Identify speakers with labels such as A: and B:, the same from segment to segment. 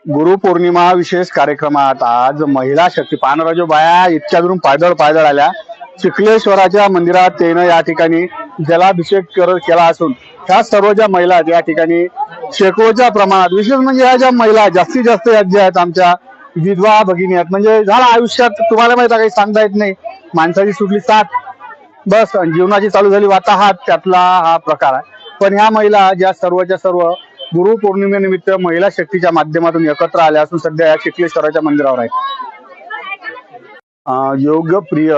A: गुरुपौर्णिमा विशेष कार्यक्रमात आज महिला शक्ती पाहणाऱ्या जो बाया इतक्या दुरून पायदळ आल्या चिखलेश्वराच्या मंदिरात त्यानं या ठिकाणी जलाभिषेक केला असून ह्या सर्व ज्या महिला आहेत या ठिकाणी शेकडोच्या प्रमाणात विशेष म्हणजे ह्या ज्या महिला जास्तीत जास्त ज्या आहेत आमच्या विधवा भगिनी आहेत. म्हणजे झाला आयुष्यात तुम्हाला माहिती काही सांगता येत नाही, माणसाची सुटली साथ बस जीवनाची चालू झाली वाताहात त्यातला हा प्रकार आहे. पण ह्या महिला ज्या सर्वच्या सर्व गुरुपौर्णिमेनिमित्त महिला शक्तीच्या माध्यमातून एकत्र आल्या असून सध्या या चिखलेश्वराच्या मंदिरावर आहेत. योगप्रिय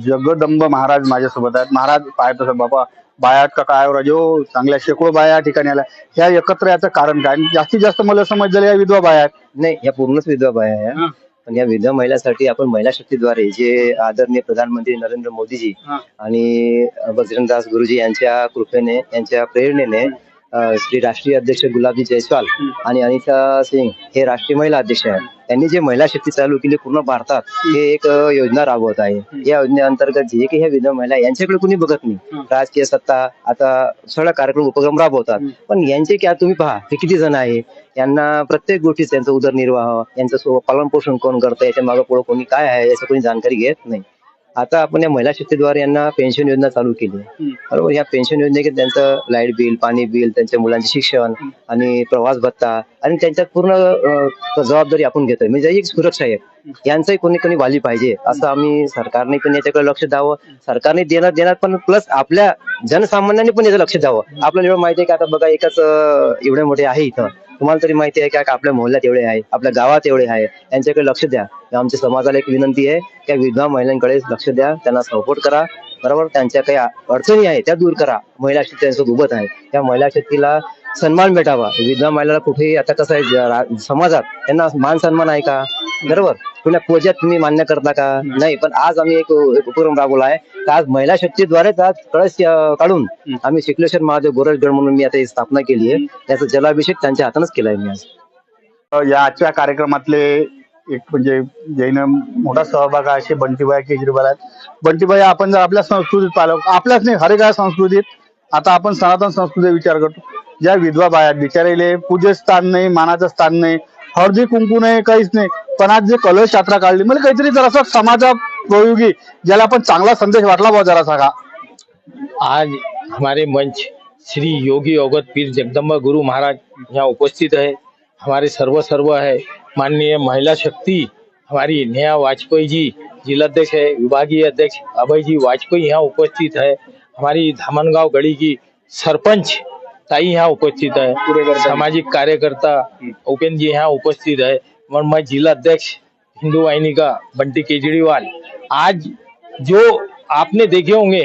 A: जगदंब महाराज माझ्यासोबत आहेत. महाराज पाहत असत बाबा बाया का काय राजो चांगल्या शेकडो बाया या ठिकाणी आल्या, ह्या एकत्र याचं कारण काय? जास्तीत जास्त मला समजलं या विधवा बाया आहेत.
B: नाही, या पूर्णच विधवा बाया आहे. पण या विधवा महिलांसाठी आपण महिला शक्तीद्वारे जे आदरणीय प्रधानमंत्री नरेंद्र मोदीजी आणि बजरंगदास गुरुजी यांच्या कृपेने यांच्या प्रेरणेने श्री राष्ट्रीय अध्यक्ष गुलाबजी जयस्वाल आणि अनिता सिंग हे राष्ट्रीय महिला अध्यक्ष आहेत. त्यांनी जे महिला शक्ती चालू केली पूर्ण भारतात हे एक योजना राबवत आहे. या योजनेअंतर्गत जे काही ह्या विधवा महिला यांच्याकडे कुणी बघत नाही, राजकीय सत्ता आता सगळा कार्यक्रम उपक्रम राबवतात, पण यांचे क्या तुम्ही पहा हे किती जण आहे, यांना प्रत्येक गोष्टी त्यांचा उदरनिर्वाह यांचं पालन पोषण कोण करतं याच्या मागे पुढे कोणी काय आहे याची कोणी जाणकारी घेत नाही. आता आपण या महिला शक्तीद्वारे यांना पेन्शन योजना चालू केली आहे. बरोबर, या पेन्शन योजनेत त्यांचं लाईट बिल, पाणी बिल, त्यांच्या मुलांचे शिक्षण आणि प्रवास भत्ता आणि त्यांच्यात पूर्ण जबाबदारी आपण घेतोय. म्हणजे एक सुरक्षा आहे, यांचंही कोणी कोणी वाली पाहिजे असं आम्ही सरकारने पण याच्याकडे लक्ष द्यावं. सरकारने देणार पण प्लस आपल्या जनसामान्यांनी पण याचं लक्ष द्यावं. आपल्याला एवढं माहिती आहे की आता बघा एकच एवढे मोठे आहे इथं, तुम्हाला तरी माहिती आहे का आपल्या मोहल्ल्यात एवढे आहे, आपल्या गावात एवढे आहे, यांच्याकडे लक्ष द्या. आमच्या समाजाला एक विनंती आहे की विधवा महिलांकडे लक्ष द्या, त्यांना सपोर्ट करा. बरोबर, त्यांच्या काही अडचणी आहे त्या दूर करा. महिला शक्ती त्यांच्यासोबत उभत आहे, त्या महिला शक्तीला सन्मान भेटावा. विधवा महिलाला कुठेही आता कसं आहे समाजात त्यांना मान सन्मान आहे का? बरोबर, कुठल्या पूजात तुम्ही मान्य करता का? नाही. पण आज आम्ही एक उपक्रम राबवला आहे तर आज महिला शक्तीद्वारेच आज कळस काढून आम्ही चिखलेश्वर महादेव गोरखगड म्हणून मी आता स्थापना केली आहे. त्याचा जलाभिषेक त्यांच्या हातानच केलाय मी आज.
A: या आजच्या कार्यक्रमातले एक म्हणजे ज्यानं मोठा सहभाग आहे असे बंटीबाई केजरीवाल आहेत. बंटीबाई, आपण जर आपल्या संस्कृतीत पाहिलं, आपल्याच नाही हर एका संस्कृतीत आता आपण सनातन संस्कृतीचा विचार करतो, ज्या विधवा बाया बिचारेले पूजे स्थान नाही, मानाचं स्थान नाही, हळदी कुंकू नाही, काहीच नाही, पण आज जे कलश यात्रा काढली म्हणजे काहीतरी जरासा समाजापयोगी ज्याला आपण चांगला संदेश वाटला बा जरा सांगा.
C: आज हमारे मंच श्री योगी अवगत पीर जगदम्बा गुरु महाराज यहाँ उपस्थित है. हमारे सर्व है माननीय महिला शक्ति हमारी नेहा वाजपेयी जी जिलाध्यक्ष है, विभागीय अध्यक्ष अभय जी वाजपेयी यहाँ उपस्थित है. हमारी धामनगांव गढ़ी की सरपंच ताई यहाँ उपस्थित है. सामाजिक कार्यकर्ता उपेंद्र जी यहाँ उपस्थित है. और मैं जिला अध्यक्ष हिंदू वाहिनी का बंटी केजरीवाल. आज जो आपने देखे होंगे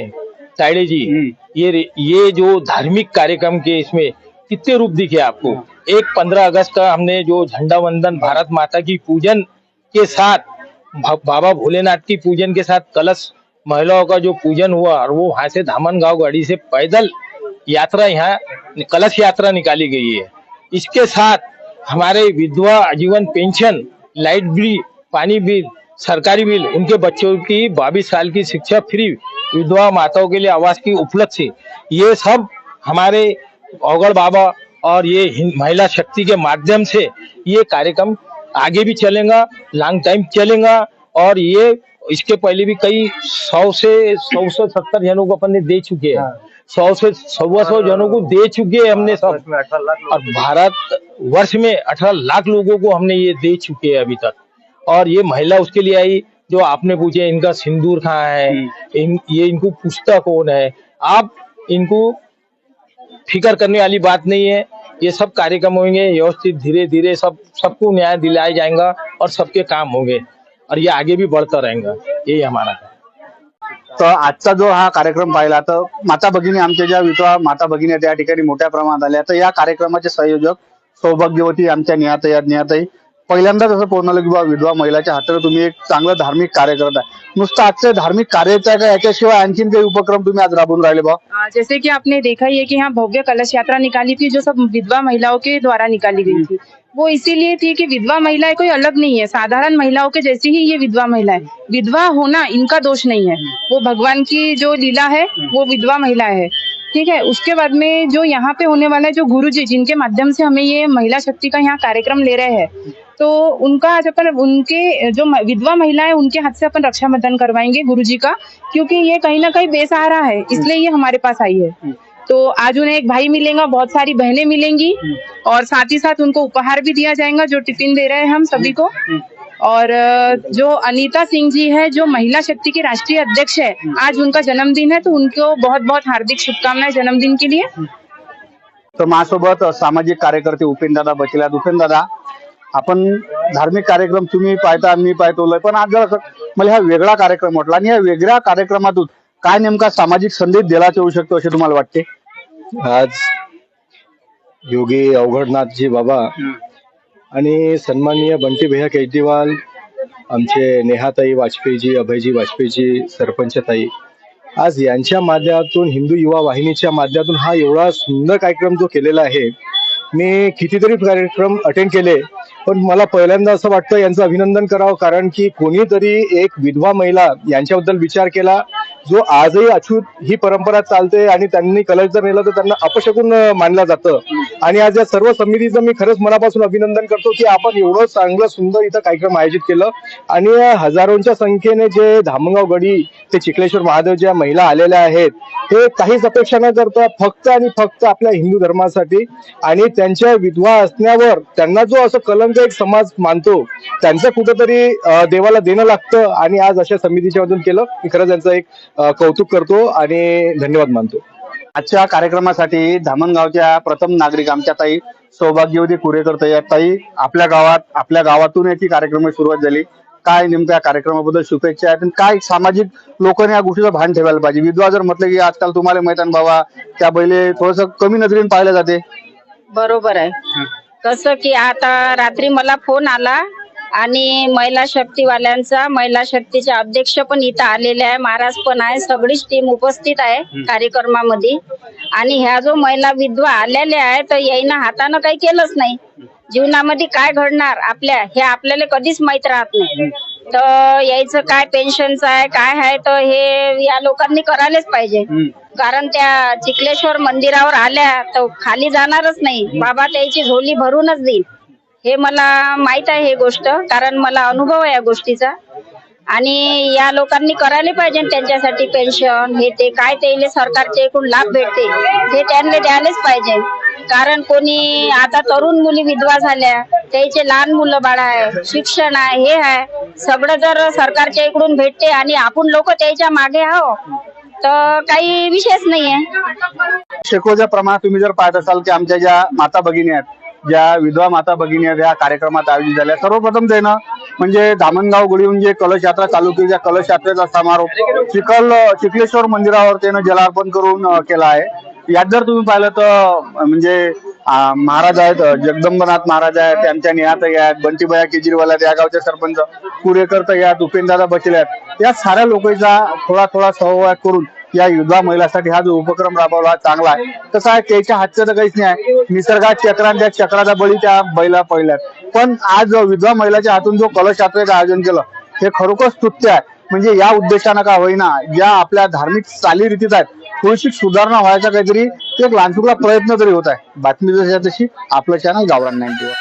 C: तायडे जी, ये जो धार्मिक कार्यक्रम के इसमें कितने रूप दिखे आपको. एक 15 अगस्त का हमने जो झंडा वंदन भारत माता की पूजन के साथ बाबा भोलेनाथ की पूजन के साथ कलश महिलाओं का जो पूजन हुआ और वो वहां से धामनगांव गाड़ी से पैदल यात्रा यहाँ कलश यात्रा निकाली गई है. इसके साथ हमारे विधवा आजीवन पेंशन, लाइट बिल, पानी बिल, सरकारी बिल, उनके बच्चों की 22 साल की शिक्षा फ्री, विधवा माताओं के लिए आवास की उपलब्धि, ये सब हमारे अवगढ़ बाबा और ये महिला शक्ति के माध्यम से ये कार्यक्रम आगे भी चलेगा, लॉन्ग टाइम चलेगा. और ये इसके पहले भी कई 100 से 70 जनों को अपन ने दे चुके हैं. 100 से 100 जनों को दे चुके हैं हमने सब. और भारत वर्ष में 18 लाख लोगों को हमने ये दे चुके हैं अभी तक. और ये महिला उसके लिए आई जो आपने पूछे इनका सिंदूर कहाँ है, ये इनको पूछता कौन है. आप इनको फिक्र करने वाली बात नहीं है. ये सब कार्यक्रम होंगे व्यवस्थित, धीरे धीरे सबको न्याय दिलाया जाएगा और सबके काम होंगे और ये आगे भी बढ़ता रहेगा. यही हमारा है.
A: तर आजचा जो हा कार्यक्रम पाहिला तर माता भगिनी आमच्या ज्या विधवा माता भगिनी त्या ठिकाणी मोठ्या प्रमाणात आल्या. तर या कार्यक्रमाचे संयोजक सौभाग्यवती आमच्या निहाताई पहिल्यांदाच असं पूर्ण की विधवा महिलाच्या हाताने तुम्ही एक चांगलं धार्मिक कार्य करत आहे. नुसतं आजचं धार्मिक कार्यच आहे का याच्याशिवाय आणखीन काही उपक्रम तुम्ही आज राबवून राहिले बा?
D: जैसे कि आपने देखा ही है कि यहाँ भव्य कलश यात्रा निकाली थी जो सब विधवा महिलाओं के द्वारा निकाली गई थी. वो इसीलिए थी कि विधवा महिलाएं कोई अलग नहीं है, साधारण महिलाओं के जैसी ही ये विधवा महिलाएं. विधवा होना इनका दोष नहीं है, वो भगवान की जो लीला है वो विधवा महिला है. ठीक है। उसके बाद में जो यहाँ पे होने वाला है, जो गुरुजी जिनके माध्यम से हमें ये महिला शक्ति का यहाँ कार्यक्रम ले रहे हैं, तो उनका आज अपन उनके जो विधवा महिला है उनके हाथ से अपन रक्षाबंधन करवाएंगे गुरुजी का, क्योंकि ये कहीं ना कहीं बेसहारा है, इसलिए ये हमारे पास आई है। तो आज उन्हें एक भाई मिलेगा, बहुत सारी बहनें मिलेंगी और साथ ही साथ उनको उपहार भी दिया जाएगा, जो टिफिन दे रहे हैं हम सभी को। और जो अनीता सिंह जी है, जो महिला शक्ति की राष्ट्रीय अध्यक्ष है, आज उनका जन्मदिन है, तो उनको बहुत बहुत हार्दिक शुभकामनाएं जन्मदिन के लिए।
A: तर माझ्यासोबत सामाजिक कार्यकर्ते उपेंद्रदादा बसले आहेत. उपेंद्रदादा, आपण धार्मिक कार्यक्रम तुम्ही पाहता, मी पाहतो, पण आज जरा मला हा वेगळा कार्यक्रम वाटला आणि या वेगळ्या कार्यक्रमातून काय नेमका सामाजिक संदेश दिला जाऊ शकतो असे तुम्हाला वाटते?
E: आज योगी अवघडनाथजी बाबा आणि सन्माननीय बंटी भैया केजरीवाल, आमचे नेहाताई वाजपेयीजी, अभयजी वाजपेयीजी, सरपंचताई, आज यांच्या माध्यमातून हिंदू युवा वाहिनीच्या माध्यमातून हा एवढा सुंदर कार्यक्रम जो केलेला आहे. मी कितीतरी कार्यक्रम अटेंड केले, पण मला पहिल्यांदा असं वाटतं यांचं अभिनंदन करावं, कारण की कोणीतरी एक विधवा महिला यांच्याबद्दल विचार केला, जो आजही अछूत ही परंपरा चालते आणि त्यांनी कलश जर नेलं तर त्यांना अपशकुन मानलं जातं. आणि आज या सर्व समितीचं मी खरंच मनापासून अभिनंदन करतो की आपण एवढं चांगलं सुंदर इथं कार्यक्रम आयोजित केलं. आणि हजारोंच्या संख्येने जे धामणगाव गडी ते चिखलेश्वर महादेव ज्या महिला आलेल्या आहेत, ते काहीच अपेक्षा न करता फक्त आणि फक्त आपल्या हिंदू धर्मासाठी आणि त्यांच्या विधवा असण्यावर त्यांना जो असं कलंक एक समाज मानतो, त्यांचं कुठंतरी देवाला देणं लागतं. आणि आज अशा समितीच्या मधून केलं, मी खरंच त्यांचं एक कौतुक करतो आणि धन्यवाद मानतो.
A: आजच्या कार्यक्रमासाठी धामणगावच्या प्रथम नागरिक आमच्या ताई सौभाग्यवती कुरेकर ताई, आपल्या गावातून याची कार्यक्रमाची सुरुवात झाली. काय नेमक्या कार्यक्रमाबद्दल शुभेच्छा आहेत आणि काय सामाजिक लोकांनी या गोष्टीचं भान ठेवायला पाहिजे? विधवा जर म्हटलं की आजकाल तुम्हाला माहित आहे बाबा, त्या बैले थोडस कमी नजरेने पाहिलं जाते.
F: बरोबर आहे. कसं की आता रात्री मला फोन आला आणि महिला शक्तीवाल्यांचा, महिला शक्तीचे अध्यक्ष पण इथं आलेले आहे, महाराज पण आहे, सगळीच टीम उपस्थित आहे कार्यक्रमामध्ये. आणि ह्या जो महिला विधवा आलेल्या आहे, तर याईनं हातानं काही केलंच नाही. जीवनामध्ये काय घडणार आपल्या, हे आपल्याला कधीच माहित राहत नाही. तर यायचं काय पेन्शनचं आहे, काय आहे, तर हे या लोकांनी करायलाच पाहिजे. कारण त्या चिखलेश्वर मंदिरावर आल्या तर खाली जाणारच नाही, बाबा त्याची झोली भरूनच देईल. हे मला माहित आहे, हे गोष्ट, कारण मला अनुभव आहे या गोष्टीचा. आणि या लोकांनी करायला पाहिजे त्यांच्यासाठी पेन्शन हे ते काय त्याला सरकारचे एकूण लाभ भेटते हे त्यांना द्यायलाच पाहिजे. कारण कोणी आता तरुण मुली विधवा झाल्या, त्याचे लहान मुलं बाळ आहे, शिक्षण आहे, हे आहे, सगळं जर सरकारच्या इकडून भेटते आणि आपण लोक त्याच्या मागे आहो तर काही विषयच नाहीये.
A: शेकोच्या प्रमाणात तुम्ही जर पाहत असाल की आमच्या ज्या माता भगिनी आहेत, ज्या विधवा माता भगिनी आहेत, या कार्यक्रमात आयोजित झाल्या. सर्वप्रथम त्यानं म्हणजे धामणगाव गडीहून जे कलश यात्रा चालू केली, त्या कलश यात्रेचा समारोप चिखलेश्वर मंदिरावर त्यानं जलार्पण करून केला आहे. यात जर तुम्ही पाहिलं तर म्हणजे महाराज आहेत, जगदंबनाथ महाराज आहेत, त्यांच्या नेहाताई आहेत, बंटीभैया केजरीवाल आहेत, या गावचे सरपंच कुरेकर ताई आहेत, उपेंद्रदादा बसले आहेत, या साऱ्या लोकांचा थोडा थोडा सहभाग करून या विधवा महिलांसाठी हा जो उपक्रम राबवला चांगला आहे. तसा आहे त्याच्या हातचं तर काहीच नाही आहे. निसर्गात चक्रांत, त्या चक्राचा बळी त्या बैला पहिल्यात. पण आज विधवा महिलाच्या हातून जो कलश यात्रेचं आयोजन केलं, हे खरोखर स्तुत्य आहे. म्हणजे या उद्देशानं का होईना, ज्या आपल्या धार्मिक चालीरीतीत आहेत, थोडीशी सुधारणा व्हायचा काहीतरी एक लहानसुकला प्रयत्न तरी होत आहे. बातमी जशी आपलं चॅनल गावरान 91.